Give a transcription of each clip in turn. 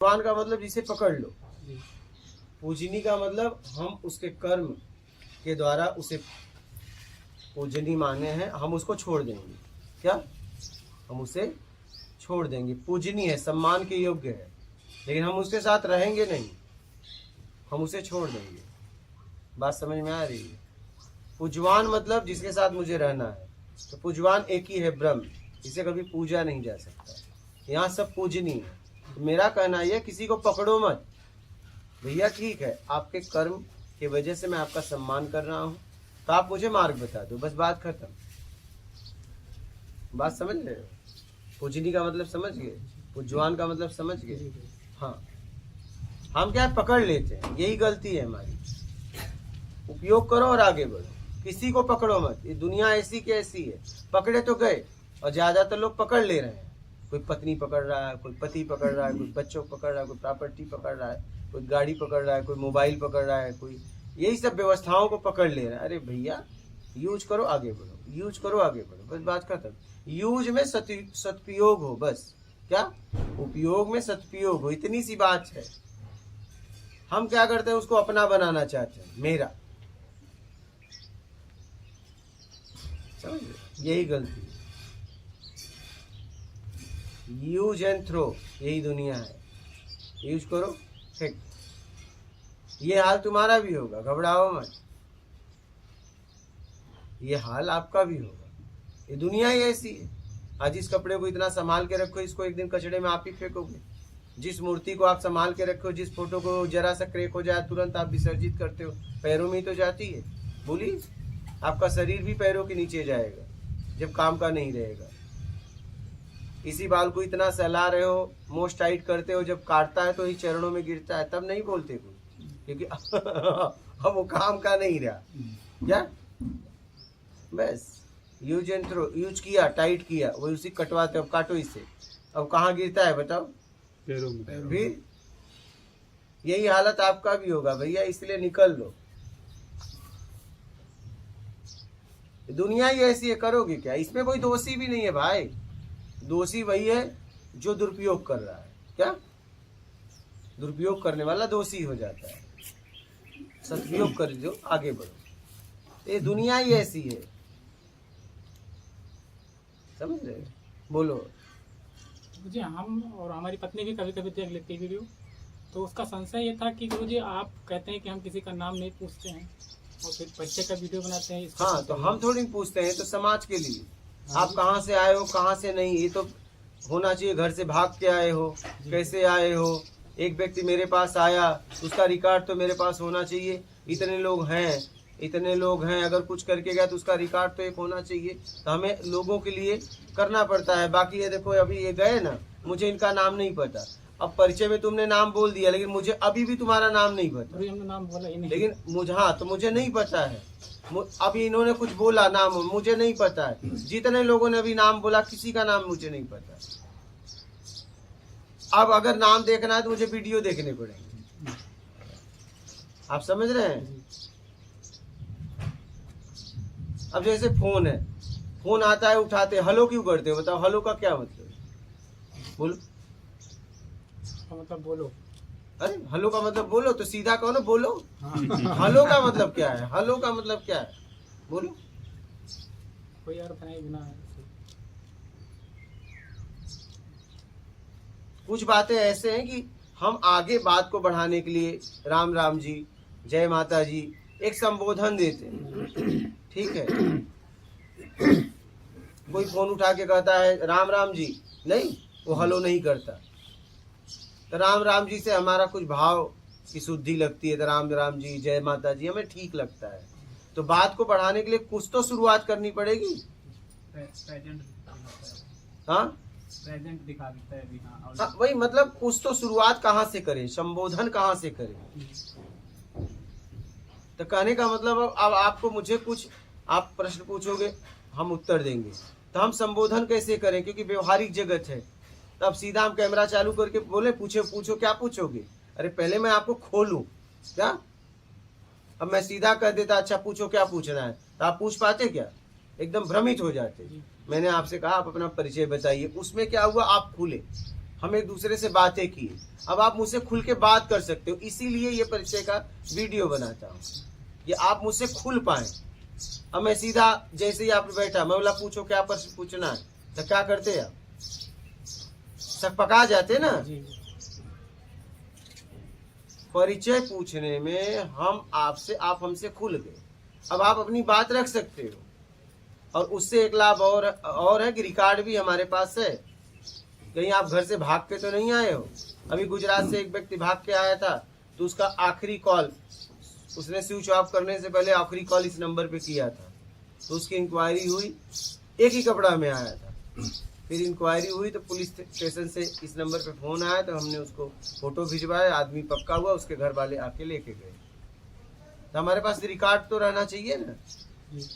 भगवान का मतलब जिसे पकड़ लो, पूजनी का मतलब हम उसके कर्म के द्वारा उसे पूजनी माने हैं, हम उसको छोड़ देंगे। क्या? हम उसे छोड़ देंगे। पूजनी है, सम्मान के योग्य है, लेकिन हम उसके साथ रहेंगे नहीं, हम उसे छोड़ देंगे। बात समझ में आ रही है? पूजवान मतलब जिसके साथ मुझे रहना है। तो पूजवान एक ही है, ब्रह्म, इसे कभी पूजा नहीं जा सकता। यहाँ सब पूजनी है। तो मेरा कहना यह, किसी को पकड़ो मत भैया। ठीक है, आपके कर्म की वजह से मैं आपका सम्मान कर रहा हूँ, तो आप मुझे मार्ग बता दो, बस बात खत्म। बात समझ रहे हो? पूजनी का मतलब समझ गए, पूजवान का मतलब समझ गए। हाँ, हम क्या पकड़ लेते हैं, यही गलती है हमारी। उपयोग करो और आगे बढ़ो, किसी को पकड़ो मत। ये दुनिया ऐसी की ऐसी है, पकड़े तो गए, और ज्यादातर लोग पकड़ ले रहे हैं। कोई पत्नी पकड़ रहा है, कोई पति पकड़ रहा है, कोई बच्चों को पकड़ रहा है, कोई प्रॉपर्टी पकड़ रहा है, कोई गाड़ी पकड़ रहा है, कोई मोबाइल पकड़ रहा है, कोई यही सब व्यवस्थाओं को पकड़ ले रहा है। अरे भैया, यूज करो आगे बढ़ो, यूज करो आगे बढ़ो, बस बात खत्म। यूज में सदुपयोग हो, बस। क्या? उपयोग में सदुपयोग हो, इतनी सी बात है। हम क्या करते हैं, उसको अपना बनाना चाहते हैं, मेरा। समझ रहे? यही गलती है। यूज एंड थ्रो, यही दुनिया है। यूज करो, फेंक। ये हाल तुम्हारा भी होगा, घबराओ मत। ये हाल आपका भी होगा। ये दुनिया ही ऐसी है। आज इस कपड़े को इतना संभाल के रखो, इसको एक दिन कचड़े में आप ही फेंकोगे। जिस मूर्ति को आप संभाल के रखो, जिस फोटो को जरा सा क्रैक हो जाए तुरंत आप विसर्जित करते हो, पैरों में ही तो जाती है। बोलिए, आपका शरीर भी पैरों के नीचे जाएगा जब काम का नहीं रहेगा। इसी बाल को इतना सहला रहे हो, मोस्ट टाइट करते हो, जब काटता है तो ही चरणों में गिरता है, तब नहीं बोलते कुछ, क्योंकि अब वो काम का नहीं रहा। क्या? बस यूज एंड थ्रो, यूज किया, टाइट किया, वो उसी कटवाते, अब काटो इससे, अब कहाँ गिरता है बताओ? पैरों में। फिर यही हालत आपका भी होगा भैया, इसलिए निकल लो। दुनिया ही ऐसी है, करोगे क्या? इसमें कोई दोषी भी नहीं है भाई, दोषी वही है जो दुरुपयोग कर रहा है। क्या? दुरुपयोग करने वाला दोषी हो जाता है। सदुपयोग कर लो, आगे बढ़ो। ये दुनिया ही ऐसी है, समझ रहे? बोलो। मुझे हम और हमारी पत्नी भी कभी कभी देख लेती वीडियो, तो उसका संशय ये था कि गुरुजी आप कहते हैं कि हम किसी का नाम नहीं पूछते हैं और फिर बच्चे का वीडियो बनाते हैं। हाँ, तो हम थोड़ी पूछते हैं, तो समाज के लिए। आप कहाँ से आए हो, कहाँ से नहीं, ये तो होना चाहिए। घर से भाग के आए हो, कैसे आए हो? एक व्यक्ति मेरे पास आया, उसका रिकॉर्ड तो मेरे पास होना चाहिए। इतने लोग हैं, इतने लोग हैं, अगर कुछ करके गया तो उसका रिकॉर्ड तो एक होना चाहिए। तो हमें लोगों के लिए करना पड़ता है। बाकी ये देखो, अभी ये गए ना, मुझे इनका नाम नहीं पता। अब परिचय में तुमने नाम बोल दिया, लेकिन मुझे अभी भी तुम्हारा नाम नहीं पता। हमने नाम बोला ही नहीं, लेकिन मुझे, हाँ, तो मुझे नहीं पता है। अभी इन्होंने कुछ बोला, नाम मुझे नहीं पता है। जितने लोगों ने अभी नाम बोला, किसी का नाम मुझे नहीं पता। अब अगर नाम देखना है तो मुझे वीडियो देखने पड़ेंगे। आप समझ रहे हैं? अब जैसे फोन है, फोन आता है, उठाते, हेलो क्यों करते हो? बताओ, हेलो का क्या मतलब? बोलो। मतलब बोलो। अरे हेलो का मतलब बोलो, तो सीधा कहो ना, बोलो। हेलो का मतलब क्या है? हेलो का मतलब क्या है? बोलो। कोई अर्थ नहीं बिना। कुछ बातें ऐसे हैं कि हम आगे बात को बढ़ाने के लिए राम राम जी, जय माता जी, एक संबोधन देते हैं। ठीक है? कोई फोन उठा के कहता है राम राम जी, नहीं, वो हेलो नहीं करता। तो राम राम जी से हमारा कुछ भाव की शुद्धि लगती है, तो राम राम जी, जय माता जी हमें ठीक लगता है। तो बात को बढ़ाने के लिए कुछ तो शुरुआत करनी पड़ेगी। हाँ, प्रेजेंट दिखा देता है भी। हाँ, वही मतलब कुछ तो शुरुआत कहाँ से करें, संबोधन कहाँ से करें? तो कहने का मतलब, अब आपको मुझे कुछ, आप प्रश्न पूछोगे, हम उत्तर देंगे, तो हम संबोधन कैसे करें? क्योंकि व्यवहारिक जगत है। तो अब सीधा हम कैमरा चालू करके बोले, पूछो पूछो, क्या पूछोगे? अरे पहले मैं आपको खोलूं क्या? अब मैं सीधा कह देता, अच्छा पूछो क्या पूछना है, तो आप पूछ पाते क्या? एकदम भ्रमित हो जाते। मैंने आपसे कहा आप अपना परिचय बताइए, उसमें क्या हुआ, आप खुले। हम एक दूसरे से बातें की, अब आप मुझसे खुल के बात कर सकते हो। इसीलिए ये परिचय का वीडियो बनाता हूँ कि आप मुझसे खुल पाए। अब मैं सीधा जैसे ही आप बैठा, मैं बोला पूछो क्या प्रश्न पूछना है, तो क्या करते आप, सब पका जाते ना। जी परिचय पूछने में हम आपसे, आप हमसे खुल गए, अब आप अपनी बात रख सकते हो। और उससे एक लाभ और है कि रिकॉर्ड भी हमारे पास है। कहीं आप घर से भाग के तो नहीं आए हो। अभी गुजरात से एक व्यक्ति भाग के आया था, तो उसका आखिरी कॉल, उसने स्विच ऑफ करने से पहले आखिरी कॉल इस नंबर पे किया था, तो उसकी इंक्वायरी हुई, एक ही कपड़ा में आया था। फिर इंक्वायरी हुई तो पुलिस स्टेशन से इस नंबर पे फोन आया, तो हमने उसको फोटो भिजवाया, आदमी पक्का हुआ, उसके घर वाले आके लेके गए। तो हमारे पास रिकॉर्ड तो रहना चाहिए ना, जी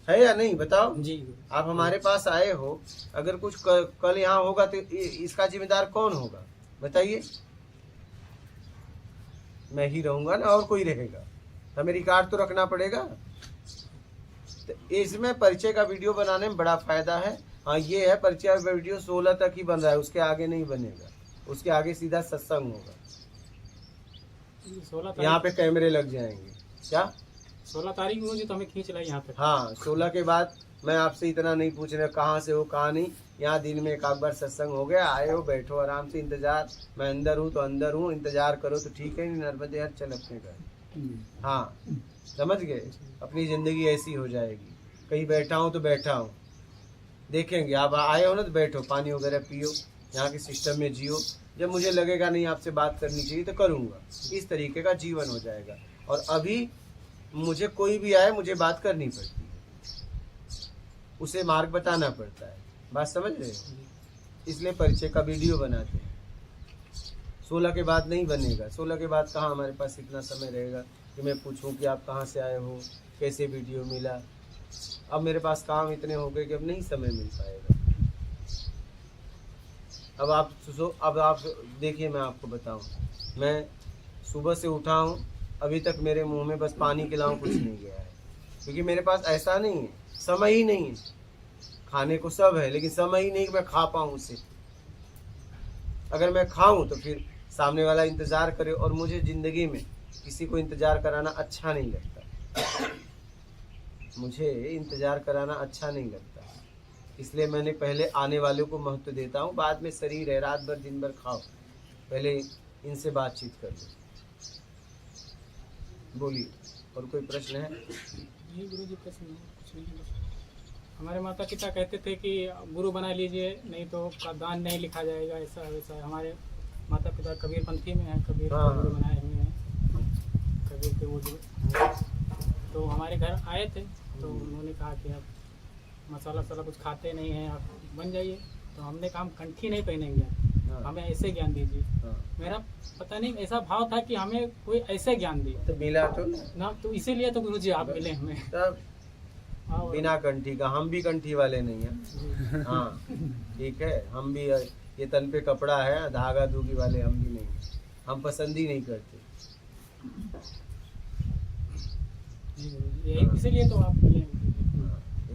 है या नहीं, बताओ। जी आप हमारे पास आए हो, अगर कुछ कल यहाँ होगा तो इसका जिम्मेदार कौन होगा, बताइए। मैं ही रहूंगा ना, और कोई रहेगा, हमें रिकॉर्ड तो रखना पड़ेगा। तो इसमें परिचय का वीडियो बनाने में बड़ा फायदा है। हाँ, ये है परिचय का वीडियो 16 तक ही बन रहा है, उसके आगे नहीं बनेगा, उसके आगे सीधा सत्संग होगा। 16 यहाँ पे कैमरे लग जाएंगे। क्या 16 तारीख को जी तो हमें खींच लाई यहाँ तक। हाँ, 16 के बाद मैं आपसे इतना नहीं पूछ रहा कहाँ से हो कहाँ नहीं। यहाँ दिन में एक आध बार सत्संग हो गया, आए हो, बैठो आराम से, इंतजार, मैं अंदर हूँ तो अंदर हूँ, इंतजार करो तो ठीक है, नहीं नर्मदे यार चल अपने घर। हाँ, समझ गए, अपनी जिंदगी ऐसी हो जाएगी। कहीं बैठा हूँ तो बैठा हूँ, देखेंगे आप आए हो ना तो बैठो, पानी वगैरह पियो, यहाँ के सिस्टम में जियो। जब मुझे लगेगा नहीं आपसे बात करनी चाहिए तो करूँगा, इस तरीके का जीवन हो जाएगा। और अभी मुझे कोई भी आए, मुझे बात करनी पड़ती है, उसे मार्ग बताना पड़ता है, बात समझ रहे हो। इसलिए परिचय का वीडियो बनाते हैं। 16 के बाद नहीं बनेगा, 16 के बाद कहाँ हमारे पास इतना समय रहेगा कि मैं पूछूं कि आप कहाँ से आए हो, कैसे वीडियो मिला। अब मेरे पास काम इतने हो गए कि अब नहीं समय मिल पाएगा। अब आप देखिए, मैं आपको बताऊं, मैं सुबह से उठा हूं, अभी तक मेरे मुंह में बस पानी के अलावा कुछ नहीं गया है, क्योंकि मेरे पास ऐसा नहीं है, समय ही नहीं है। खाने को सब है, लेकिन समय ही नहीं कि मैं खा पाऊं उसे। अगर मैं खाऊं तो फिर सामने वाला इंतजार करे, और मुझे जिंदगी में किसी को इंतजार कराना अच्छा नहीं लगता। मुझे इंतजार कराना अच्छा नहीं लगता, इसलिए मैंने पहले आने वालों को महत्व देता हूँ। बाद में शरीर है, रात भर दिन भर खाओ, पहले इनसे बातचीत कर लो। बोलिए, और कोई प्रश्न है? ये गुरु जी प्रश्न है, कुछ नहीं बस हमारे माता पिता कहते थे कि गुरु बना लीजिए, नहीं तो का दान नहीं लिखा जाएगा, ऐसा वैसा। हमारे माता पिता कबीर पंथी में हैं, कबीर गुरु बनाए हुए हैं, कबीर के वो जो, तो हमारे घर आए थे, तो उन्होंने कहा कि आप मसाला वसाला कुछ खाते नहीं हैं, आप बन जाइए। तो हमने कहा हम कंठी नहीं पहनेंगे, हमें ऐसे ज्ञान दीजिए। मेरा पता नहीं ऐसा भाव था कि हमें कोई ऐसे ज्ञान दे, तो मिला तो ना, तो इसीलिए तो गुरु जी आप मिले हमें। तब बिना कंठी का, हम भी कंठी वाले नहीं हैं। हाँ ठीक है, हम भी ये तन पे कपड़ा है, धागा धूगी वाले हम भी नहीं, हम पसंद ही नहीं करते। यही इसीलिए तो आप मिले।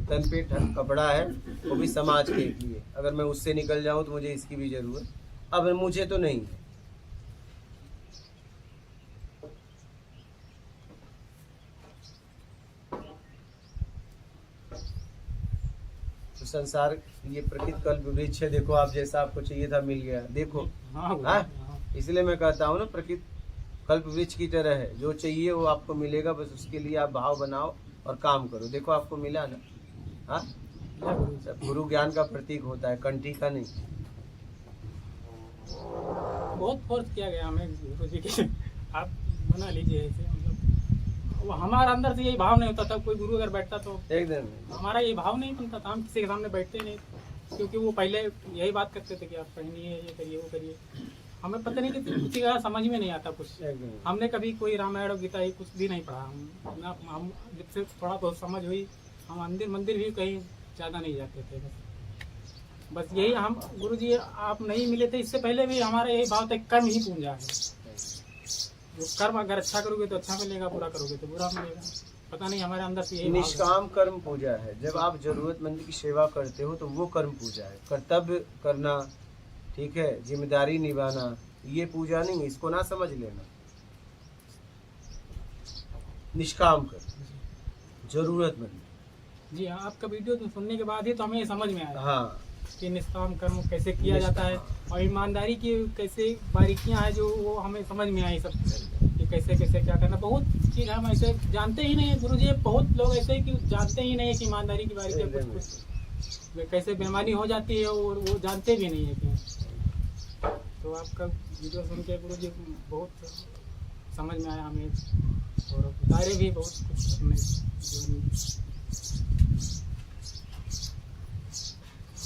तन पे कपड़ा है, वो भी समाज के लिए। अगर मैं उससे निकल जाऊं तो मुझे इसकी भी जरूरत, अब मुझे तो नहीं है। तो संसार ये प्रकृति कल्प वृक्ष है, देखो आप जैसा आपको चाहिए था मिल गया, देखो। हाँ, इसलिए मैं कहता हूँ ना, प्रकृति कल्प वृक्ष की तरह है, जो चाहिए वो आपको मिलेगा, बस उसके लिए आप भाव बनाओ और काम करो। देखो आपको मिला ना। हाँ, गुरु ज्ञान का प्रतीक होता है, कंठी का नहीं। बहुत फोर्स किया गया हमें गुरु जी के, आप बना लीजिए ऐसे, मतलब वो हमारा अंदर से यही भाव नहीं होता था। कोई गुरु अगर बैठता तो एकदम हमारा ये भाव नहीं बनता था, हम किसी के सामने बैठते नहीं, क्योंकि वो पहले यही बात करते थे कि आप पहनिए, ये करिए, वो करिए। हमें पता नहीं कि किसी का समझ में नहीं आता कुछ। हमने कभी कोई रामायण और गीता ये कुछ भी नहीं पढ़ा, हम जब से थोड़ा बहुत समझ हुई, हम मंदिर भी कहीं ज़्यादा नहीं जाते थे। बस यही हम गुरु जी आप नहीं मिले थे, इससे पहले भी हमारा यही भाव था, कर्म ही पूंजा है। जो कर्म अगर अच्छा करोगे तो अच्छा मिलेगा, बुरा करोगे तो बुरा मिलेगा। पता नहीं हमारे अंदर से यही भाव है। निष्काम कर्म पूजा है। जब आप जरूरतमंद की सेवा करते हो तो वो कर्म पूजा है। कर्तव्य करना, ठीक है, जिम्मेदारी निभाना, ये पूजा नहीं है, इसको ना समझ लेना। निष्काम कर्म, जरूरतमंद। जी हाँ, आपका वीडियो तो सुनने के बाद ही तो हमें ये समझ में आया हाँ, कि निष्काम कर्म कैसे किया जाता है और ईमानदारी की कैसे बारीकियां हैं जो वो हमें समझ में आई सब कि कैसे कैसे क्या करना। बहुत चीज़ हम ऐसे जानते ही नहीं है गुरु जी, बहुत लोग ऐसे ही कि जानते ही नहीं है कि ईमानदारी की बारीकियां कुछ कुछ कैसे बेईमानी हो जाती है और वो जानते भी नहीं है कि। तो आपका वीडियो सुन के गुरु जी बहुत समझ में आया हमें और उतारे भी बहुत कुछ हमने जीवन में।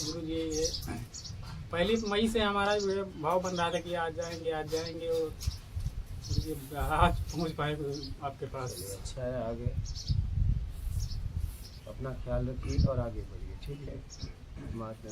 गुरु जी ये 1 मई से हमारा ये भाव बन रहा था कि आज जाएंगे और गुरु जी आज पहुंच पाए आपके पास। अच्छा है। आगे अपना ख्याल रखिए और आगे बढ़िए, ठीक है। महात्मा